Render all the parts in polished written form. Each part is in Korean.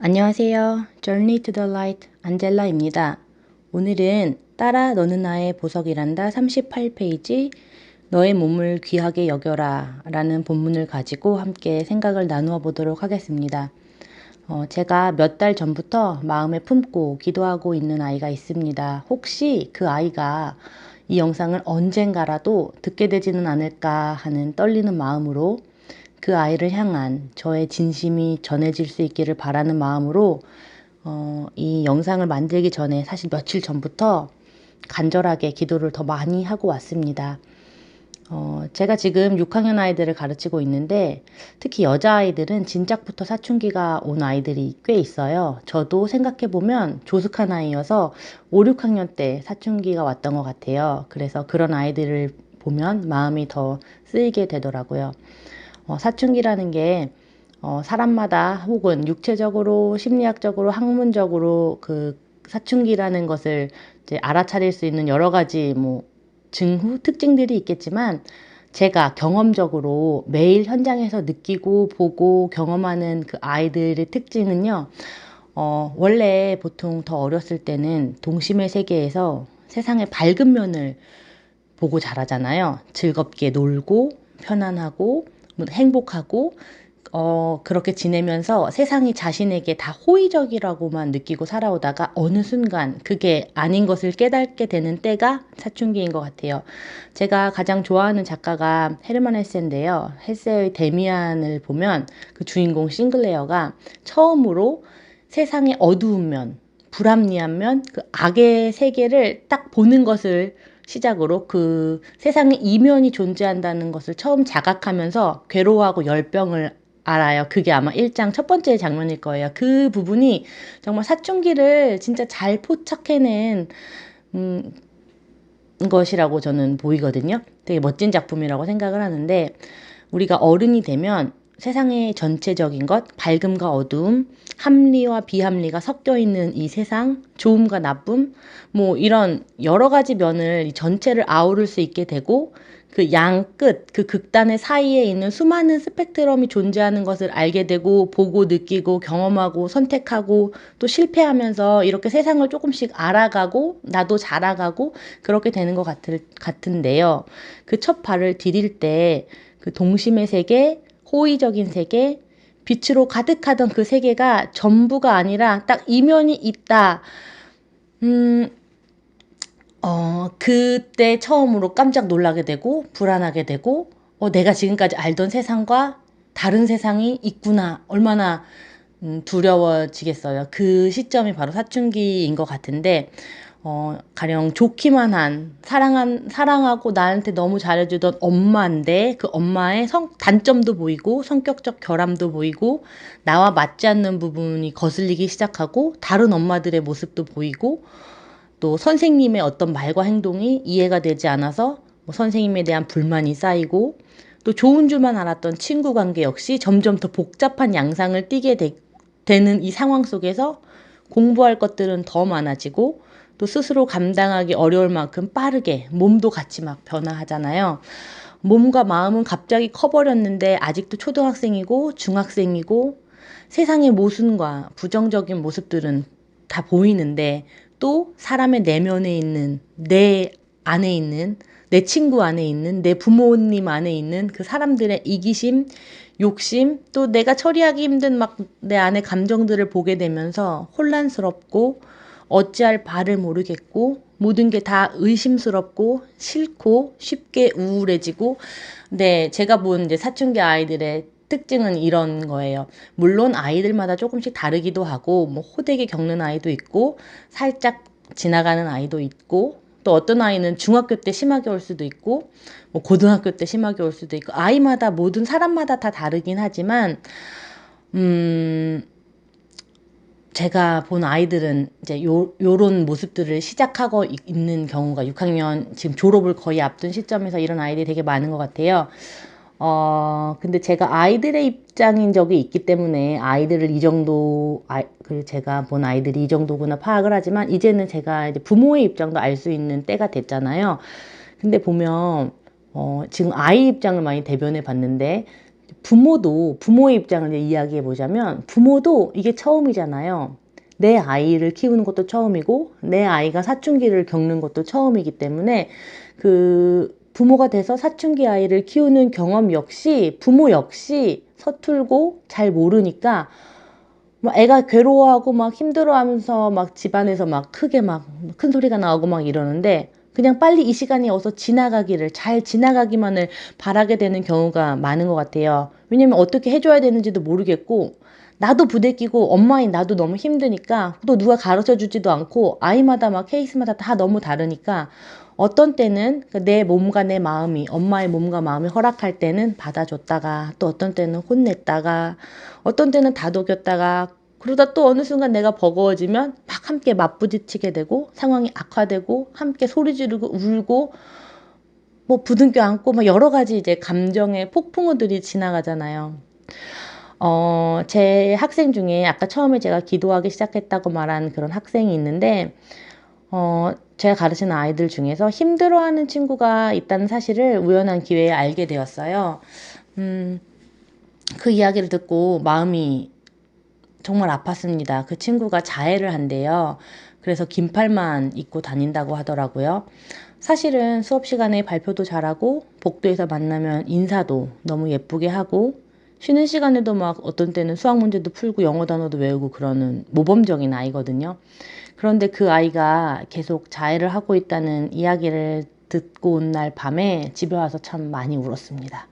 안녕하세요. Journey to the Light 안젤라입니다. 오늘은 따라 너는 나의 보석이란다 38페이지 너의 몸을 귀하게 여겨라 라는 본문을 가지고 함께 생각을 나누어 보도록 하겠습니다. 제가 몇 달 전부터 마음에 품고 기도하고 있는 아이가 있습니다. 혹시 그 아이가 이 영상을 언젠가라도 듣게 되지는 않을까 하는 떨리는 마음으로 그 아이를 향한 저의 진심이 전해질 수 있기를 바라는 마음으로 이 영상을 만들기 전에 사실 며칠 전부터 간절하게 기도를 더 많이 하고 왔습니다. 제가 지금 6학년 아이들을 가르치고 있는데 특히 여자아이들은 진작부터 사춘기가 온 아이들이 꽤 있어요. 저도 생각해보면 조숙한 아이여서 5, 6학년 때 사춘기가 왔던 것 같아요. 그래서 그런 아이들을 보면 마음이 더 쓰이게 되더라고요. 사춘기라는 게 사람마다 혹은 육체적으로, 심리학적으로, 학문적으로 그 사춘기라는 것을 이제 알아차릴 수 있는 여러 가지 증후, 특징들이 있겠지만 제가 경험적으로 매일 현장에서 느끼고 보고 경험하는 그 아이들의 특징은요. 원래 보통 더 어렸을 때는 동심의 세계에서 세상의 밝은 면을 보고 자라잖아요. 즐겁게 놀고 편안하고 행복하고 그렇게 지내면서 세상이 자신에게 다 호의적이라고만 느끼고 살아오다가 어느 순간 그게 아닌 것을 깨닫게 되는 때가 사춘기인 것 같아요. 제가 가장 좋아하는 작가가 헤르만 헤세인데요. 헤세의 데미안을 보면 그 주인공 싱글레어가 처음으로 세상의 어두운 면, 불합리한 면, 그 악의 세계를 딱 보는 것을 시작으로 그 세상에 이면이 존재한다는 것을 처음 자각하면서 괴로워하고 열병을 알아요. 그게 아마 1장 첫 번째 장면일 거예요. 그 부분이 정말 사춘기를 진짜 잘 포착해낸 것이라고 저는 보이거든요. 되게 멋진 작품이라고 생각을 하는데 우리가 어른이 되면 세상의 전체적인 것, 밝음과 어두움, 합리와 비합리가 섞여 있는 이 세상, 좋음과 나쁨, 이런 여러 가지 면을 이 전체를 아우를 수 있게 되고 그 양 끝, 그 극단의 사이에 있는 수많은 스펙트럼이 존재하는 것을 알게 되고 보고 느끼고 경험하고 선택하고 또 실패하면서 이렇게 세상을 조금씩 알아가고 나도 자라가고 그렇게 되는 것 같은데요. 그 첫 발을 디딜 때 그 동심의 세계, 호의적인 세계, 빛으로 가득하던 그 세계가 전부가 아니라 딱 이면이 있다. 그때 처음으로 깜짝 놀라게 되고 불안하게 되고 내가 지금까지 알던 세상과 다른 세상이 있구나. 얼마나 두려워지겠어요. 그 시점이 바로 사춘기인 것 같은데 가령 좋기만 한 사랑하고 나한테 너무 잘해주던 엄마인데 그 엄마의 단점도 보이고 성격적 결함도 보이고 나와 맞지 않는 부분이 거슬리기 시작하고 다른 엄마들의 모습도 보이고 또 선생님의 어떤 말과 행동이 이해가 되지 않아서 선생님에 대한 불만이 쌓이고 또 좋은 줄만 알았던 친구 관계 역시 점점 더 복잡한 양상을 띠게 되는 이 상황 속에서 공부할 것들은 더 많아지고 또 스스로 감당하기 어려울 만큼 빠르게 몸도 같이 막 변화하잖아요. 몸과 마음은 갑자기 커버렸는데 아직도 초등학생이고 중학생이고 세상의 모순과 부정적인 모습들은 다 보이는데 또 사람의 내면에 있는 내 안에 있는 내 친구 안에 있는 내 부모님 안에 있는 그 사람들의 이기심, 욕심, 또 내가 처리하기 힘든 막 내 안의 감정들을 보게 되면서 혼란스럽고 어찌할 바를 모르겠고 모든 게 다 의심스럽고 싫고 쉽게 우울해지고 네, 제가 본 이제 사춘기 아이들의 특징은 이런 거예요. 물론 아이들마다 조금씩 다르기도 하고 호되게 겪는 아이도 있고 살짝 지나가는 아이도 있고 또 어떤 아이는 중학교 때 심하게 올 수도 있고 고등학교 때 심하게 올 수도 있고 아이마다 모든 사람마다 다 다르긴 하지만 제가 본 아이들은 이제 요런 모습들을 시작하고 있는 경우가 6학년 지금 졸업을 거의 앞둔 시점에서 이런 아이들이 되게 많은 것 같아요. 근데 제가 아이들의 입장인 적이 있기 때문에 아이들을 이 정도, 제가 본 아이들이 이 정도구나 파악을 하지만 이제는 제가 이제 부모의 입장도 알 수 있는 때가 됐잖아요. 근데 보면, 지금 아이 입장을 많이 대변해 봤는데 부모도, 부모의 입장을 이제 이야기해 보자면, 부모도 이게 처음이잖아요. 내 아이를 키우는 것도 처음이고, 내 아이가 사춘기를 겪는 것도 처음이기 때문에, 그 부모가 돼서 사춘기 아이를 키우는 경험 역시, 부모 역시 서툴고 잘 모르니까, 막 애가 괴로워하고 막 힘들어하면서 막 집안에서 막 크게 막 큰 소리가 나오고 막 이러는데, 그냥 빨리 이 시간이 어서 지나가기를, 잘 지나가기만을 바라게 되는 경우가 많은 것 같아요. 왜냐면 어떻게 해줘야 되는지도 모르겠고, 나도 부대끼고 엄마인 나도 너무 힘드니까 또 누가 가르쳐 주지도 않고, 아이마다 막 케이스마다 다 너무 다르니까, 어떤 때는 내 몸과 내 마음이, 엄마의 몸과 마음이 허락할 때는 받아줬다가, 또 어떤 때는 혼냈다가, 어떤 때는 다독였다가, 그러다 또 어느 순간 내가 버거워지면 막 함께 맞부딪히게 되고, 상황이 악화되고, 함께 소리 지르고 울고, 뭐 부둥켜 안고 막 여러 가지 이제 감정의 폭풍우들이 지나가잖아요. 제 학생 중에 아까 처음에 제가 기도하기 시작했다고 말한 그런 학생이 있는데, 제가 가르치는 아이들 중에서 힘들어하는 친구가 있다는 사실을 우연한 기회에 알게 되었어요. 그 이야기를 듣고 마음이 정말 아팠습니다. 그 친구가 자해를 한대요. 그래서 긴팔만 입고 다닌다고 하더라고요. 사실은 수업 시간에 발표도 잘하고, 복도에서 만나면 인사도 너무 예쁘게 하고, 쉬는 시간에도 막 어떤 때는 수학 문제도 풀고 영어 단어도 외우고 그러는 모범적인 아이거든요. 그런데 그 아이가 계속 자해를 하고 있다는 이야기를 듣고 온 날 밤에 집에 와서 참 많이 울었습니다.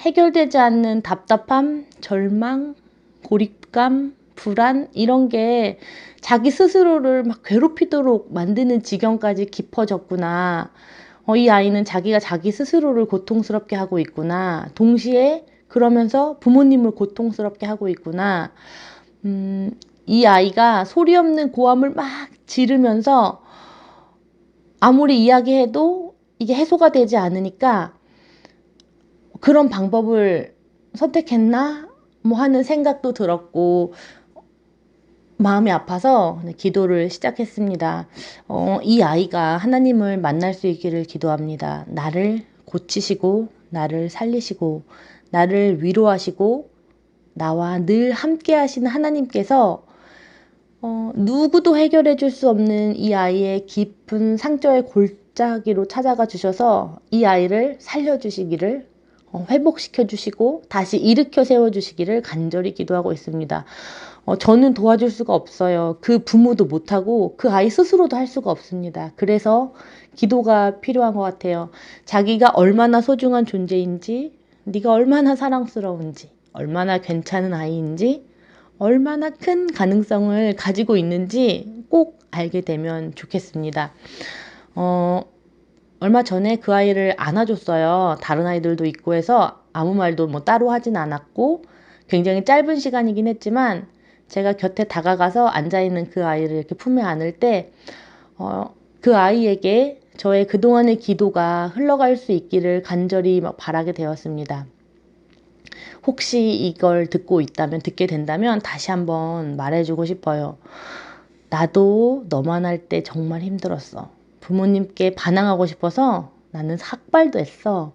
해결되지 않는 답답함, 절망, 고립감, 불안, 이런 게 자기 스스로를 막 괴롭히도록 만드는 지경까지 깊어졌구나. 이 아이는 자기가 자기 스스로를 고통스럽게 하고 있구나. 동시에 그러면서 부모님을 고통스럽게 하고 있구나. 이 아이가 소리 없는 고함을 막 지르면서 아무리 이야기해도 이게 해소가 되지 않으니까, 그런 방법을 선택했나? 뭐 하는 생각도 들었고, 마음이 아파서 기도를 시작했습니다. 이 아이가 하나님을 만날 수 있기를 기도합니다. 나를 고치시고, 나를 살리시고, 나를 위로하시고, 나와 늘 함께 하시는 하나님께서 누구도 해결해 줄 수 없는 이 아이의 깊은 상처의 골짜기로 찾아가 주셔서 이 아이를 살려주시기를, 회복시켜 주시고 다시 일으켜 세워 주시기를 간절히 기도하고 있습니다. 저는 도와줄 수가 없어요. 그 부모도 못하고 그 아이 스스로도 할 수가 없습니다. 그래서 기도가 필요한 것 같아요. 자기가 얼마나 소중한 존재인지, 네가 얼마나 사랑스러운지, 얼마나 괜찮은 아이인지, 얼마나 큰 가능성을 가지고 있는지 꼭 알게 되면 좋겠습니다. 얼마 전에 그 아이를 안아줬어요. 다른 아이들도 있고 해서 아무 말도 뭐 따로 하진 않았고, 굉장히 짧은 시간이긴 했지만 제가 곁에 다가가서 앉아있는 그 아이를 이렇게 품에 안을 때, 그 아이에게 저의 그동안의 기도가 흘러갈 수 있기를 간절히 막 바라게 되었습니다. 혹시 이걸 듣게 된다면 다시 한번 말해주고 싶어요. 나도 너만 할 때 정말 힘들었어. 부모님께 반항하고 싶어서 나는 삭발도 했어.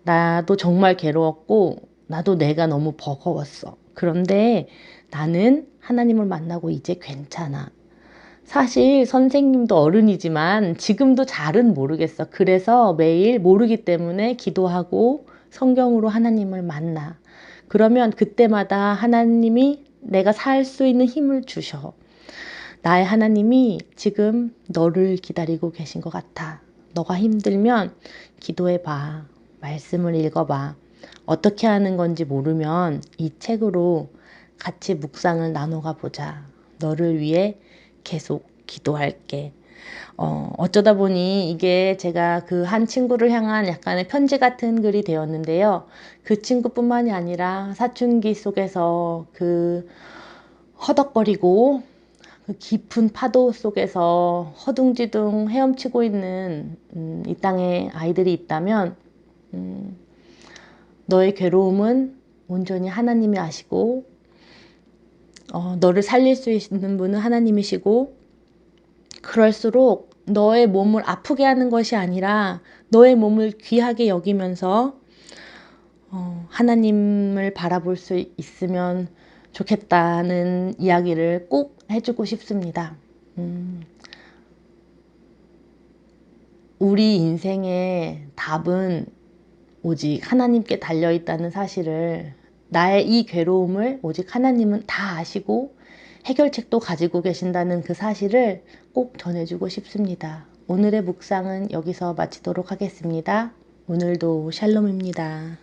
나도 정말 괴로웠고, 나도 내가 너무 버거웠어. 그런데 나는 하나님을 만나고 이제 괜찮아. 사실 선생님도 어른이지만 지금도 잘은 모르겠어. 그래서 매일 모르기 때문에 기도하고 성경으로 하나님을 만나. 그러면 그때마다 하나님이 내가 살 수 있는 힘을 주셔. 나의 하나님이 지금 너를 기다리고 계신 것 같아. 너가 힘들면 기도해봐. 말씀을 읽어봐. 어떻게 하는 건지 모르면 이 책으로 같이 묵상을 나눠가 보자. 너를 위해 계속 기도할게. 어쩌다 보니 이게 제가 그 한 친구를 향한 약간의 편지 같은 글이 되었는데요. 그 친구뿐만이 아니라 사춘기 속에서 그 허덕거리고 그 깊은 파도 속에서 허둥지둥 헤엄치고 있는 이 땅에 아이들이 있다면, 너의 괴로움은 온전히 하나님이 아시고, 너를 살릴 수 있는 분은 하나님이시고, 그럴수록 너의 몸을 아프게 하는 것이 아니라 너의 몸을 귀하게 여기면서 하나님을 바라볼 수 있으면 좋겠다는 이야기를 꼭 해주고 싶습니다. 우리 인생의 답은 오직 하나님께 달려있다는 사실을, 나의 이 괴로움을 오직 하나님은 다 아시고 해결책도 가지고 계신다는 그 사실을 꼭 전해주고 싶습니다. 오늘의 묵상은 여기서 마치도록 하겠습니다. 오늘도 샬롬입니다.